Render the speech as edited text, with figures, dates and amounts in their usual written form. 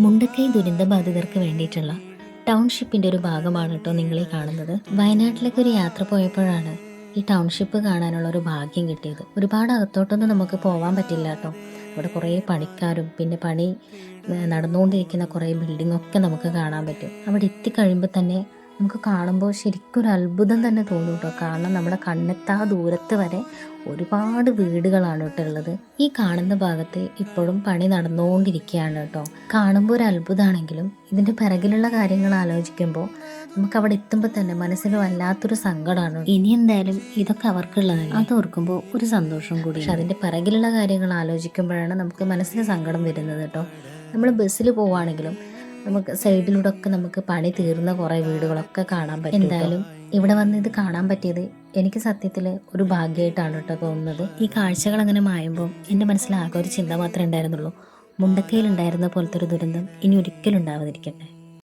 മുണ്ടക്കൈ ദുരന്തബാധിതർക്ക് വേണ്ടിയിട്ടുള്ള ടൗൺഷിപ്പിൻ്റെ ഒരു ഭാഗമാണ് കേട്ടോ നിങ്ങളീ കാണുന്നത്. വയനാട്ടിലേക്ക് ഒരു യാത്ര പോയപ്പോഴാണ് ഈ ടൗൺഷിപ്പ് കാണാനുള്ള ഒരു ഭാഗ്യം കിട്ടിയത്. ഒരുപാട് അകത്തോട്ടൊന്നും നമുക്ക് പോകാൻ പറ്റില്ല കേട്ടോ. ഇവിടെ കുറേ പണിക്കാരും പിന്നെ പണി നടന്നുകൊണ്ടിരിക്കുന്ന കുറേ ബിൽഡിങ്ങൊക്കെ നമുക്ക് കാണാൻ പറ്റും. അവിടെ എത്തിക്കഴിയുമ്പോൾ തന്നെ നമുക്ക് കാണുമ്പോൾ ശരിക്കും ഒരു അത്ഭുതം തന്നെ തോന്നും കേട്ടോ. കാരണം നമ്മുടെ കണ്ണെത്താ ദൂരത്ത് വരെ ഒരുപാട് വീടുകളാണ് കേട്ടോ ഉള്ളത്. ഈ കാണുന്ന ഭാഗത്ത് ഇപ്പോഴും പണി നടന്നുകൊണ്ടിരിക്കുകയാണ് കേട്ടോ. കാണുമ്പോൾ ഒരു അത്ഭുതമാണെങ്കിലും ഇതിൻ്റെ പിറകിലുള്ള കാര്യങ്ങൾ ആലോചിക്കുമ്പോൾ നമുക്ക് അവിടെ എത്തുമ്പോൾ തന്നെ മനസ്സിൽ വല്ലാത്തൊരു സങ്കടമാണ്. ഇനി എന്തായാലും ഇതൊക്കെ അവർക്കുള്ളതല്ല, അത് ഓർക്കുമ്പോൾ ഒരു സന്തോഷം കൂടി. പക്ഷെ അതിൻ്റെ പിറകിലുള്ള കാര്യങ്ങൾ ആലോചിക്കുമ്പോഴാണ് നമുക്ക് മനസ്സിൽ സങ്കടം വരുന്നത് കേട്ടോ. നമ്മൾ ബസ്സിൽ പോവുകയാണെങ്കിലും നമുക്ക് സൈഡിലൂടെ ഒക്കെ നമുക്ക് പണി തീർന്ന കുറേ വീടുകളൊക്കെ കാണാൻ പറ്റും. എന്തായാലും ഇവിടെ വന്ന് ഇത് കാണാൻ പറ്റിയത് എനിക്ക് സത്യത്തിൽ ഒരു ഭാഗ്യമായിട്ടാണ് കേട്ടോ തോന്നുന്നത്. ഈ കാഴ്ചകൾ അങ്ങനെ മായുമ്പോൾ എൻ്റെ മനസ്സിലാകെ ഒരു ചിന്ത മാത്രമേ ഉണ്ടായിരുന്നുള്ളൂ, മുണ്ടക്കയിൽ ഉണ്ടായിരുന്ന പോലത്തെ ഒരു ദുരന്തം ഇനി ഒരിക്കലും ഉണ്ടാവാതിരിക്കട്ടെ.